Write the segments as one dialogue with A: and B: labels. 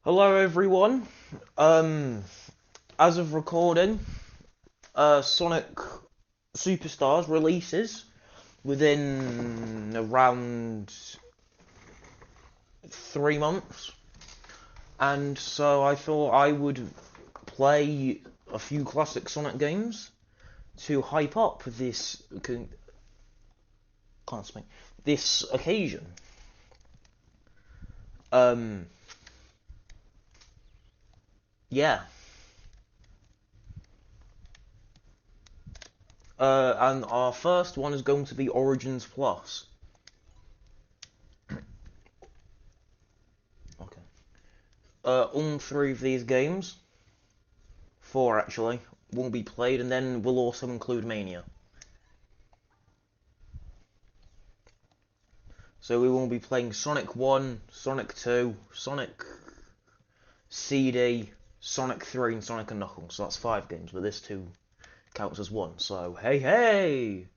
A: Hello everyone. As of recording, Sonic Superstars releases within around 3 months, and so I thought I would play a few classic Sonic games to hype up can't speak, this occasion. Um, yeah. And our first one is going to be Origins Plus. Okay. All three of these games, four actually, will be played, and then we'll also include Mania. So we will be playing Sonic 1, Sonic 2, Sonic CD, Sonic 3, and Sonic and Knuckles. So that's 5 games, but this two counts as one. So hey hey!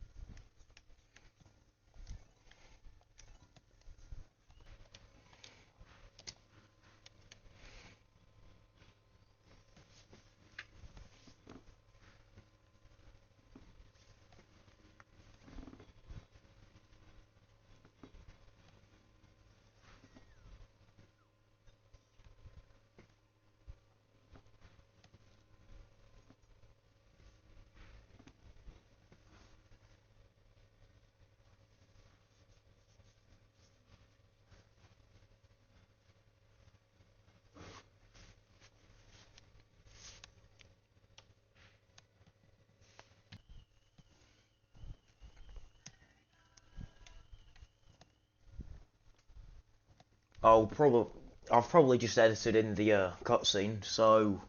A: I've probably just edited in the cutscene. So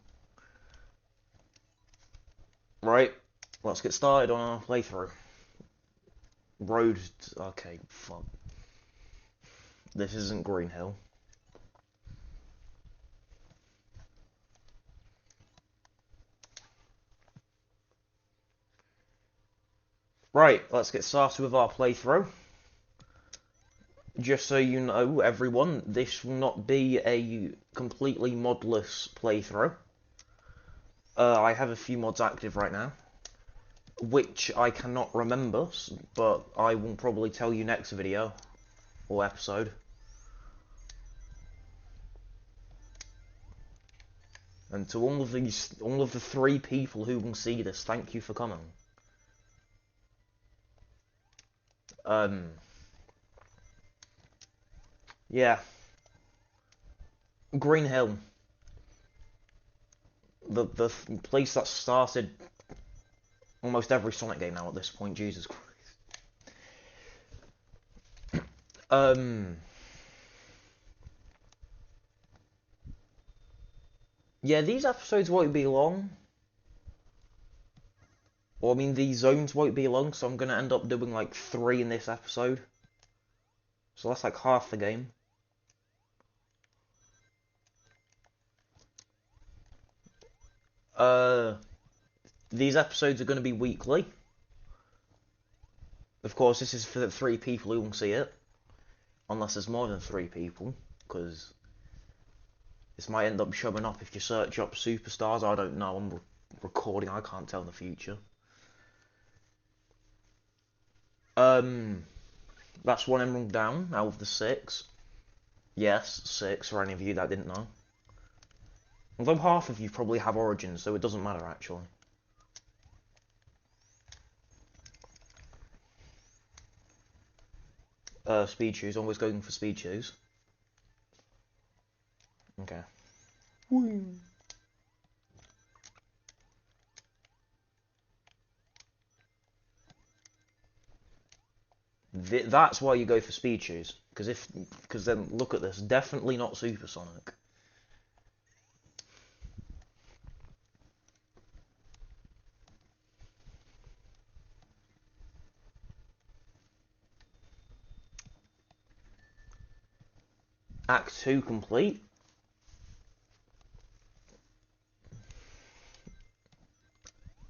A: right, let's get started on our playthrough. Road. Okay, fuck. This isn't Green Hill. Right, let's get started with our playthrough. Just so you know, everyone, this will not be a completely modless playthrough. I have a few mods active right now, which I cannot remember, but I will probably tell you next video or episode. And to all of the 3 people who will see this, thank you for coming. Um, yeah, Green Hill, the place that started almost every Sonic game now at this point. Jesus Christ. Um, yeah, these episodes won't be long. Well, I mean, these zones won't be long, so I'm gonna end up doing like 3 in this episode. So that's like half the game. Uh, these episodes are gonna be weekly. Of course, this is for the 3 people who will see it. Unless there's more than 3 people, because this might end up showing up if you search up Superstars. I don't know, I'm recording, I can't tell in the future. Um, that's 1 emerald down out of the 6. Yes, 6 for any of you that didn't know. Although half of you probably have Origins, so it doesn't matter actually. Speed shoes, always going for speed shoes. Okay. Whee. That's why you go for speed shoes, because then look at this, definitely not supersonic. Act 2 complete.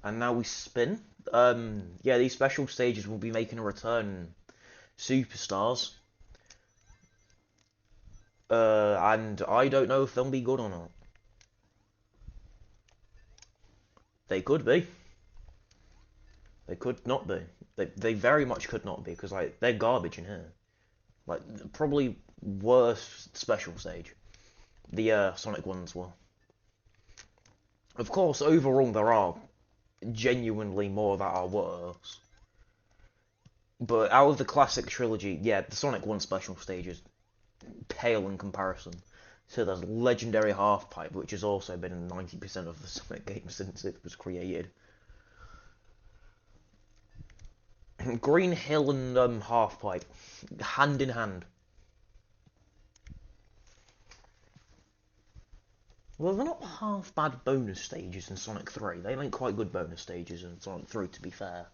A: And now we spin. Yeah, these special stages will be making a return in Superstars. And I don't know if they'll be good or not. They could be. They could not be. They very much could not be, because like they're garbage in here. Like probably worst special stage. The Sonic ones were. Of course, overall there are genuinely more that are worse. But out of the classic trilogy, yeah, the Sonic 1 special stage is pale in comparison. So there's Legendary Half-Pipe, which has also been in 90% of the Sonic games since it was created. Green Hill and Half-Pipe, hand in hand. Well, they're not half bad bonus stages in Sonic 3. They make quite good bonus stages in Sonic 3, to be fair.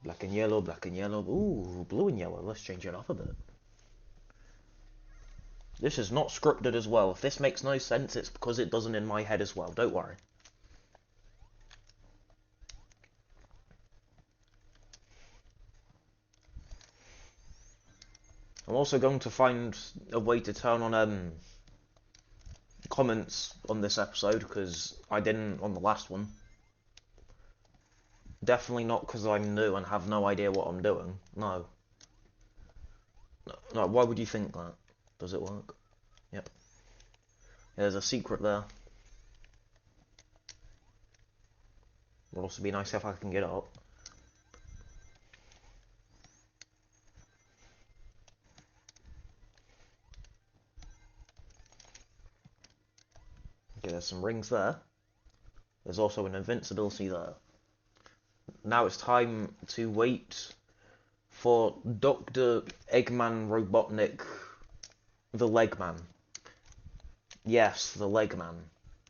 A: Black and yellow, black and yellow. Ooh, blue and yellow. Let's change it up a bit. This is not scripted as well. If this makes no sense, it's because it doesn't in my head as well. Don't worry. I'm also going to find a way to turn on comments on this episode, because I didn't on the last one. Definitely not because I'm new and have no idea what I'm doing. No. No, why would you think that? Does it work? Yep. There's a secret there. Would also be nice if I can get up. Okay, there's some rings there. There's also an invincibility there. Now it's time to wait for Dr. Eggman Robotnik, the Legman. Yes, the Legman.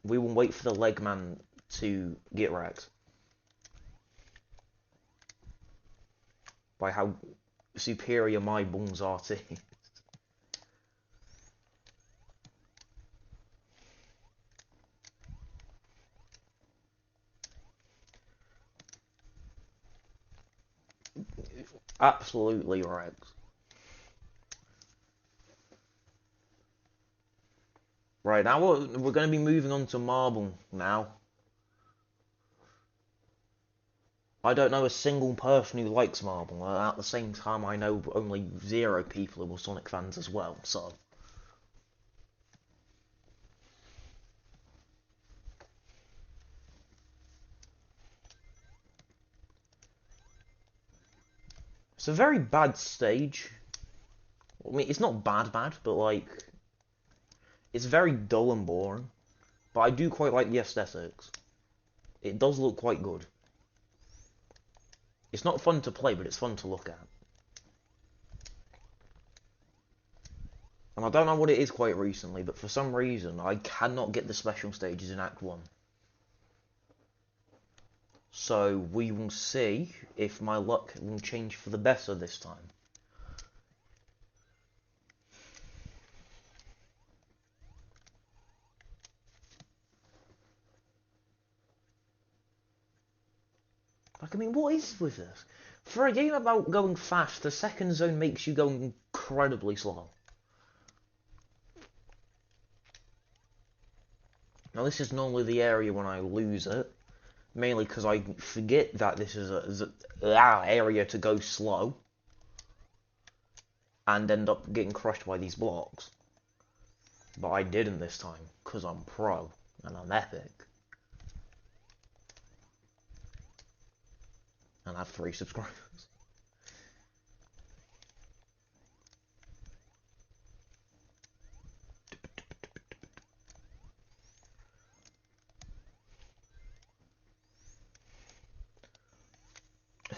A: We will wait for the Legman to get wrecked. By how superior my Bones art is. Absolutely wrecked. Right, now we're going to be moving on to Marble now. I don't know a single person who likes Marble. At the same time, I know only 0 people who are Sonic fans as well, so... It's a very bad stage. I mean, it's not bad, but like... It's very dull and boring. But I do quite like the aesthetics. It does look quite good. It's not fun to play, but it's fun to look at. And I don't know what it is quite recently, but for some reason, I cannot get the special stages in Act 1. So we will see if my luck will change for the better this time. Like, I mean, what is with this? For a game about going fast, the second zone makes you go incredibly slow. Now, this is normally the area when I lose it. Mainly because I forget that this is a area to go slow. And end up getting crushed by these blocks. But I didn't this time, because I'm pro, and I'm epic. And I have 3 subscribers.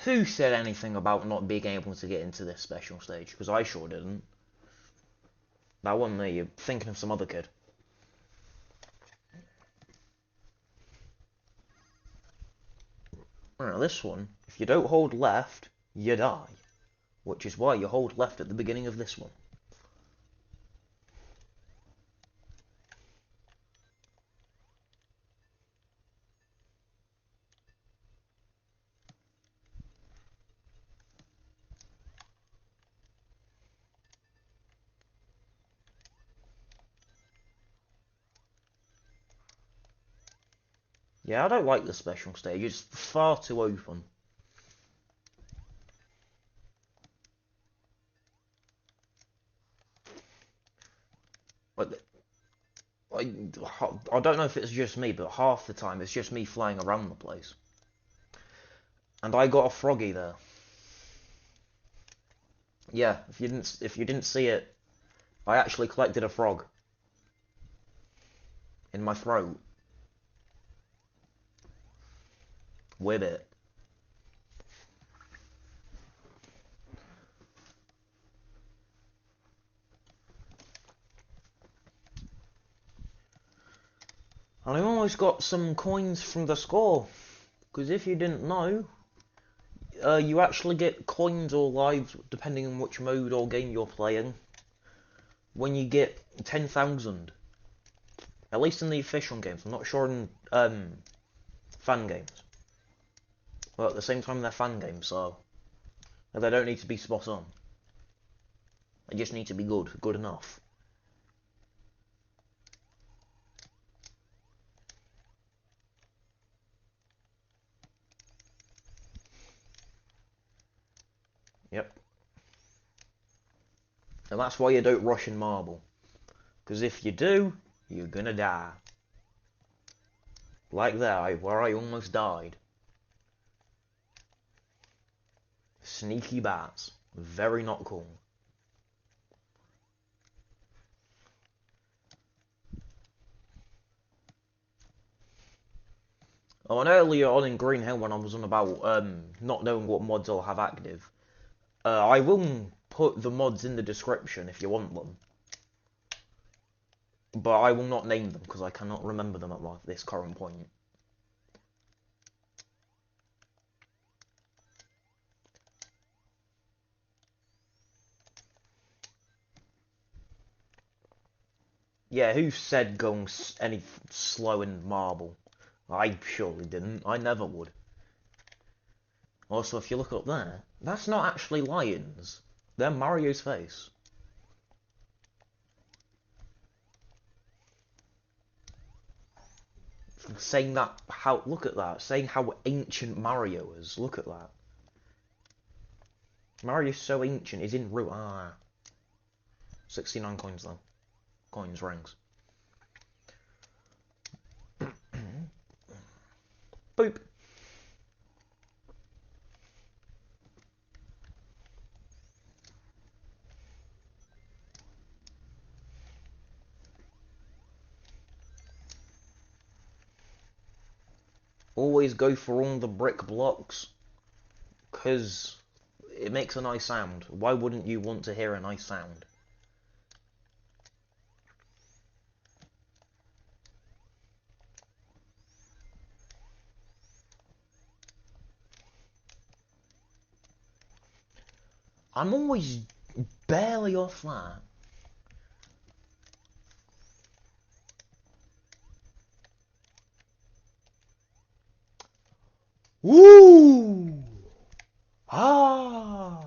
A: Who said anything about not being able to get into this special stage? Because I sure didn't. That wasn't me, you're thinking of some other kid. Now this one, if you don't hold left, you die. Which is why you hold left at the beginning of this one. Yeah, I don't like the special stage. It's far too open. Like, I don't know if it's just me, but half the time it's just me flying around the place. And I got a froggy there. Yeah, if you didn't see it, I actually collected a frog in my throat with it. And I almost got some coins from the score, because if you didn't know, you actually get coins or lives depending on which mode or game you're playing when you get 10,000. At least in the official games. I'm not sure in fan games. But at the same time, they're fan games, so they don't need to be spot on. They just need to be good enough. Yep. And that's why you don't rush in marble. Because if you do, you're gonna die. Like there, where I almost died. Sneaky bats. Very not cool. Oh, and earlier on in Green Hill when I was on about not knowing what mods I'll have active, I will put the mods in the description if you want them. But I will not name them because I cannot remember them at this current point. Yeah, who said going any slow in marble? I surely didn't. I never would. Also, if you look up there, that's not actually lions. They're Mario's face. Saying that, look at that. Saying how ancient Mario is. Look at that. Mario's so ancient, he's in route. 69 coins though. Coins, rings. Boop. Always go for all the brick blocks, because it makes a nice sound. Why wouldn't you want to hear a nice sound? I'm always barely off that. Woo! Ah!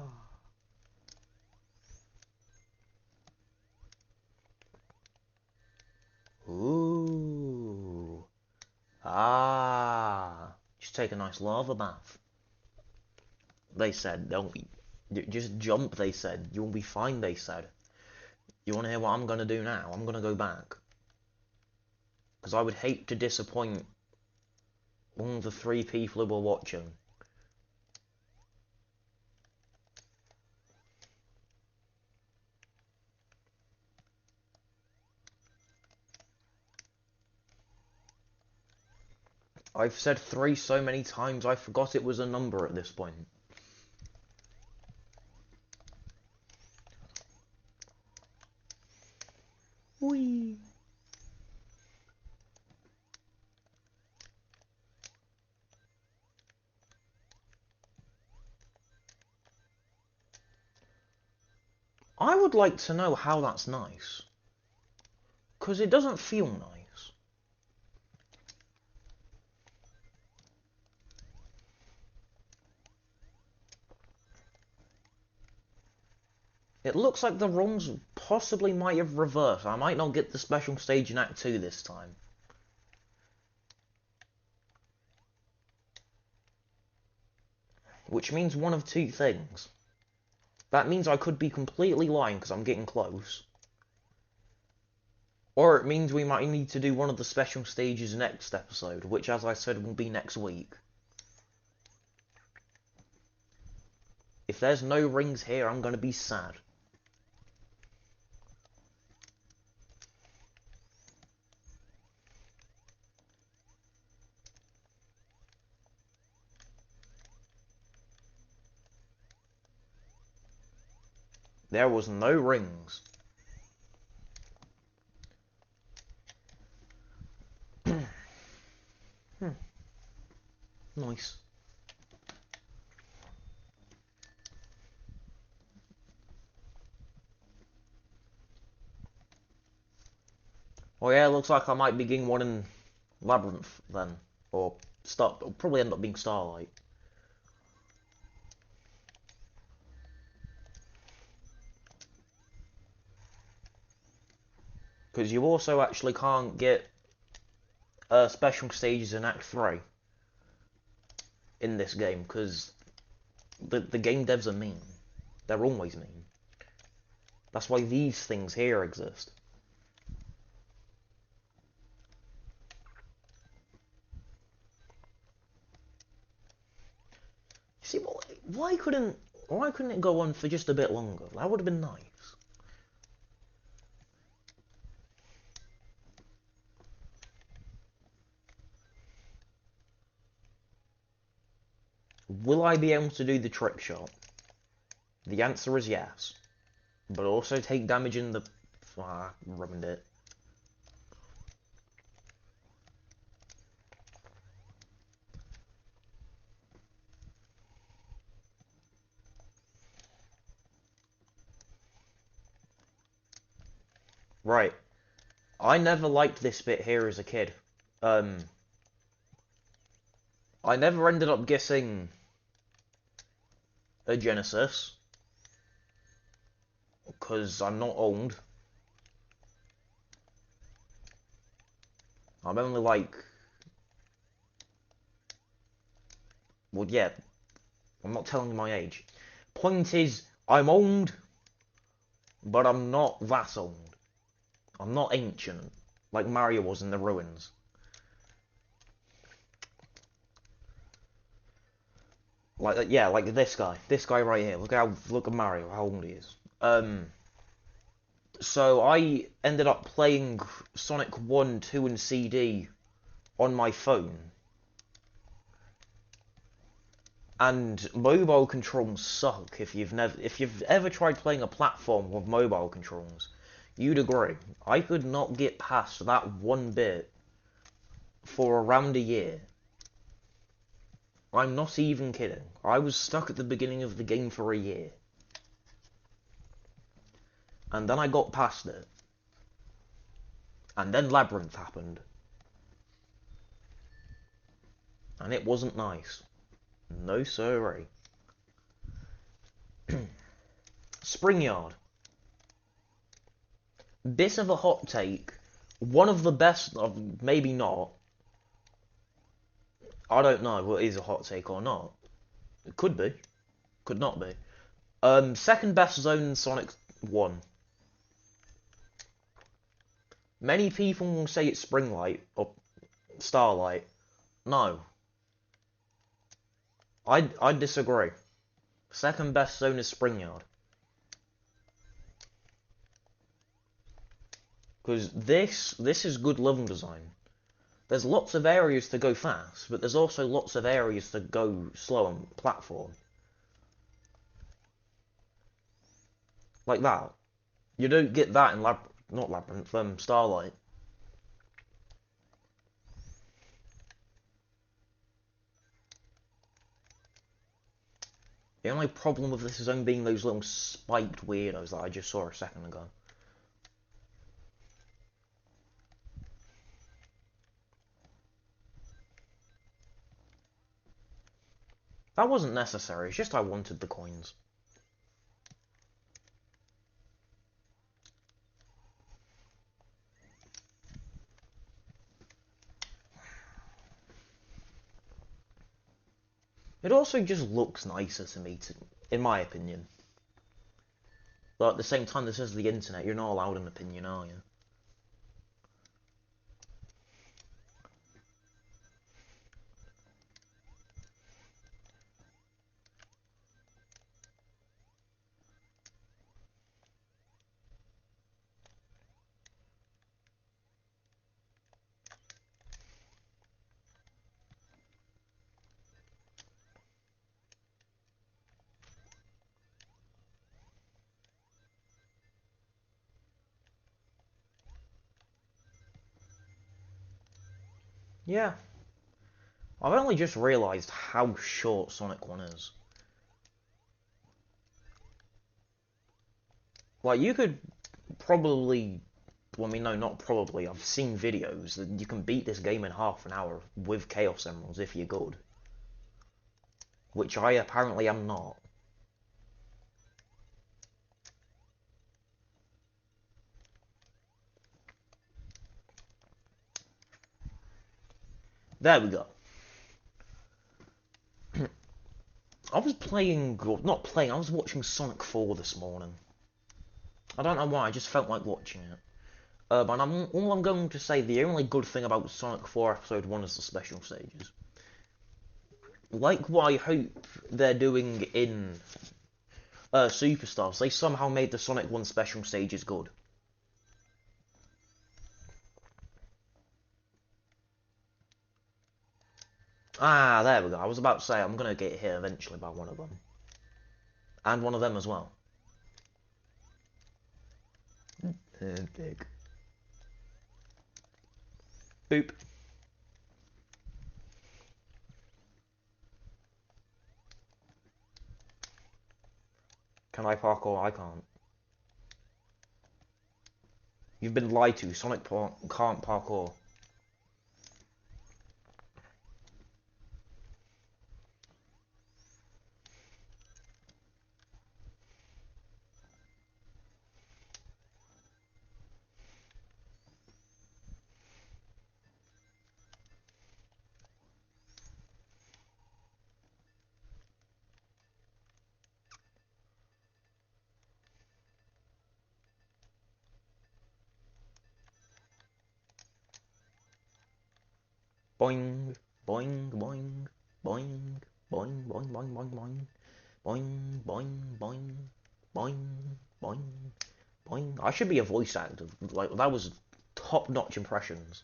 A: Ooh. Ah. Just take a nice lava bath. They said, don't just jump, they said. You'll be fine, they said. You want to hear what I'm going to do now? I'm going to go back. Because I would hate to disappoint all the 3 people who were watching. I've said 3 so many times I forgot it was a number at this point. Whee! I would like to know how that's nice. Because it doesn't feel nice. It looks like the runs possibly might have reversed. I might not get the special stage in Act 2 this time. which means one of two things. That means I could be completely lying because I'm getting close. Or it means we might need to do one of the special stages next episode, which, as I said, will be next week. If there's no rings here, I'm going to be sad. There was no rings. Nice. Oh yeah, looks like I might be getting one in Labyrinth then. Or it'll probably end up being Starlight. Because you also actually can't get special stages in Act 3 in this game, because the game devs are mean. They're always mean. That's why these things here exist. See, why couldn't it go on for just a bit longer? That would have been nice. Will I be able to do the trick shot? The answer is yes. But also take damage in the... ruined it. Right. I never liked this bit here as a kid. I never ended up guessing a Genesis. Because I'm not old. I'm only like... Well, yeah. I'm not telling you my age. Point is, I'm old, but I'm not that old. I'm not ancient, like Mario was in the ruins. Like, yeah, like this guy right here. Look at Mario, how old he is. So I ended up playing Sonic 1, 2, and CD on my phone. And mobile controls suck if you've ever tried playing a platform with mobile controls. You'd agree. I could not get past that one bit for around a year. I'm not even kidding. I was stuck at the beginning of the game for a year. And then I got past it. And then Labyrinth happened. And it wasn't nice. No siree. Springyard. Bit of a hot take. One of the best, maybe not. I don't know what is a hot take or not. It could be. Could not be. Second best zone in Sonic 1. Many people will say it's Springlight or Starlight. No. I disagree. Second best zone is Springyard. Because this is good level design. There's lots of areas to go fast, but there's also lots of areas to go slow on platform. Like that. You don't get that in not Labyrinth, Starlight. The only problem with this is only being those little spiked weirdos that I just saw a second ago. That wasn't necessary, it's just I wanted the coins. It also just looks nicer to me, in my opinion. But at the same time, this is the internet. You're not allowed an opinion, are you? Yeah. I've only just realised how short Sonic 1 is. Like, you could probably... Well, I mean, no, not probably. I've seen videos that you can beat this game in half an hour with Chaos Emeralds if you're good. Which I apparently am not. There we go. I was playing... Or not playing, I was watching Sonic 4 this morning. I don't know why, I just felt like watching it. But all I'm going to say, the only good thing about Sonic 4 Episode 1 is the special stages. Like what I hope they're doing in Superstars, they somehow made the Sonic 1 special stages good. Ah, there we go. I was about to say, I'm going to get hit eventually by one of them. And one of them as well. Big. Boop. Can I parkour? I can't. You've been lied to. Sonic can't parkour. Boing, boing, boing, boing, boing, boing, boing, boing, boing, boing, boing, boing, boing, boing, boing. I should be a voice actor. Like, that was top-notch impressions.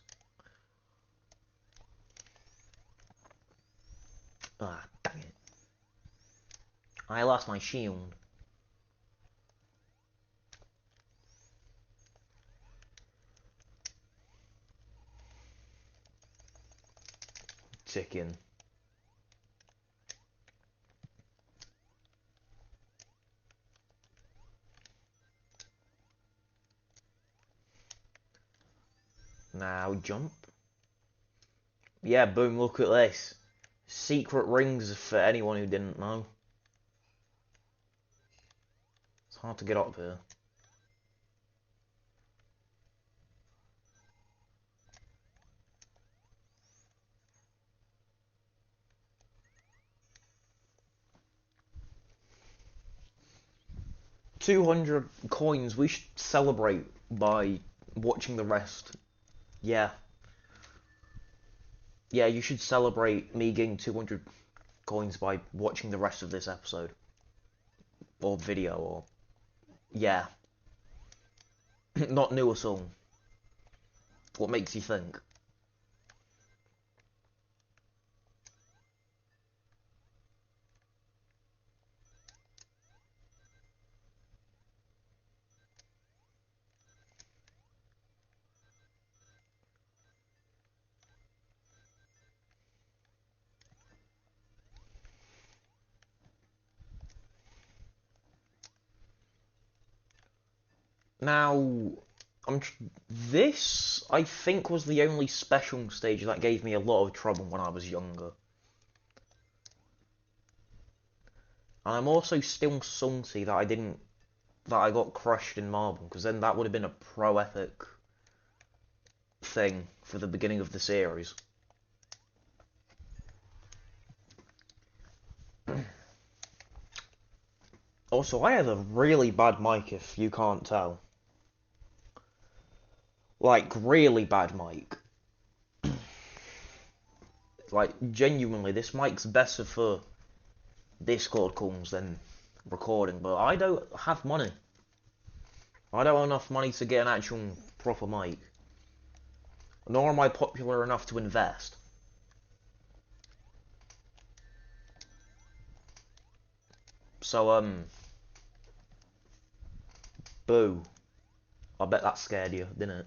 A: Ah, dang it. I lost my shield. Chicken. Now jump. Yeah, boom, look at this. Secret rings for anyone who didn't know. It's hard to get up here. $200 coins. We should celebrate by watching the rest. Yeah. Yeah, you should celebrate me getting 200 coins by watching the rest of this episode. Or video, or... Yeah. Not new or song. What makes you think? Now, this, I think, was the only special stage that gave me a lot of trouble when I was younger. And I'm also still salty that I got crushed in Marble, because then that would have been a pro-epic thing for the beginning of the series. Also, I have a really bad mic if you can't tell. Like, really bad mic. Like, genuinely, this mic's better for Discord calls than recording, but I don't have money. I don't have enough money to get an actual proper mic. Nor am I popular enough to invest. So, boo. I bet that scared you, didn't it?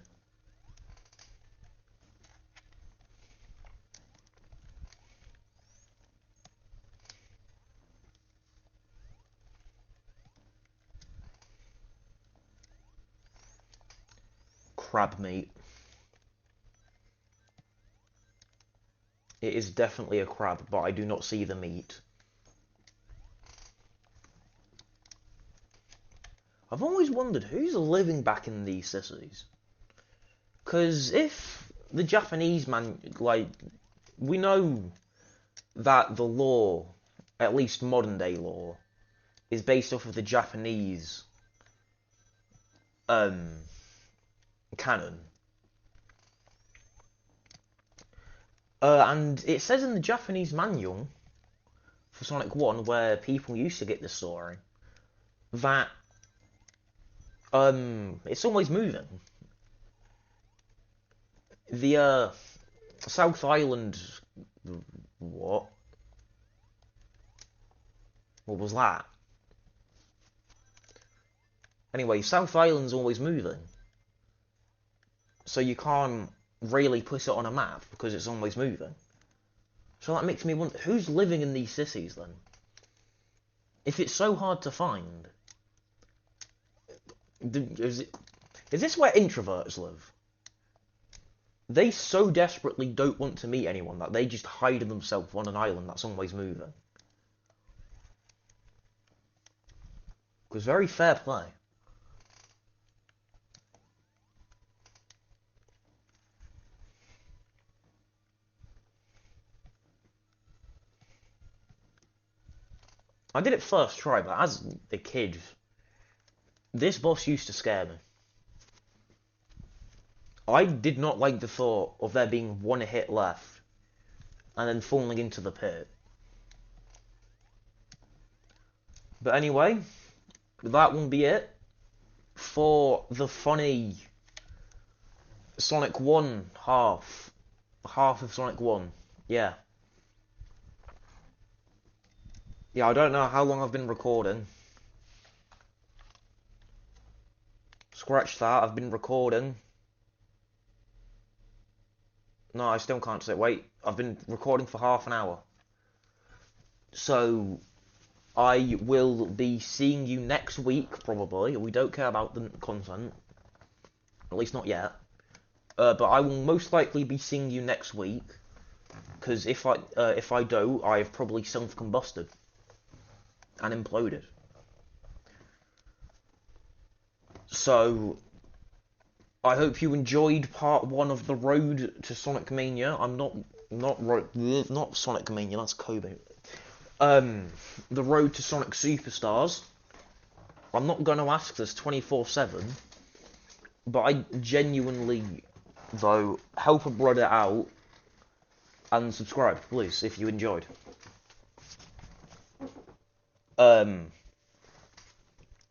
A: Crab meat. It is definitely a crab, but I do not see the meat. I've always wondered who's living back in these cities. Because if the Japanese man, like, we know that the law, at least modern day law, is based off of the Japanese canon. And it says in the Japanese manual for Sonic 1, where people used to get the story, that it's always moving. The South Island, what? What was that? Anyway, South Island's always moving, so you can't really put it on a map because it's always moving. So that makes me wonder, who's living in these cities then? If it's so hard to find, is this where introverts live? They so desperately don't want to meet anyone that they just hide themselves on an island that's always moving. Because very fair play. I did it first try, but as a kid, this boss used to scare me. I did not like the thought of there being one hit left, and then falling into the pit. But anyway, that won't be it for the funny Sonic 1 half of Sonic 1. Yeah. Yeah, I don't know how long I've been recording. Scratch that, I've been recording. No, I still can't say. Wait, I've been recording for half an hour. So, I will be seeing you next week, probably. We don't care about the content. At least not yet. But I will most likely be seeing you next week. Because if I don't, I've probably self-combusted. And imploded. So, I hope you enjoyed part 1 of the road to Sonic Mania. I'm not Sonic Mania, that's Kobe. The road to Sonic Superstars. I'm not going to ask this 24/7, but I genuinely, though, help a brother out and subscribe, please, if you enjoyed.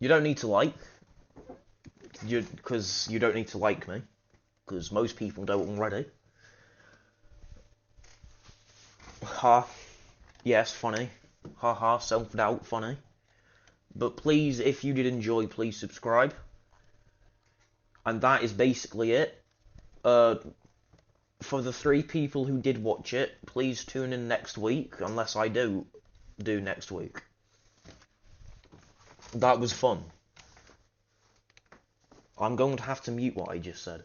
A: You don't need to like, because you don't need to like me, because most people don't already. Ha. Yes, funny. Haha, self-doubt, funny. But please, if you did enjoy, please subscribe. And that is basically it. For the 3 people who did watch it, please tune in next week, unless I do next week. That was fun. I'm going to have to mute what I just said.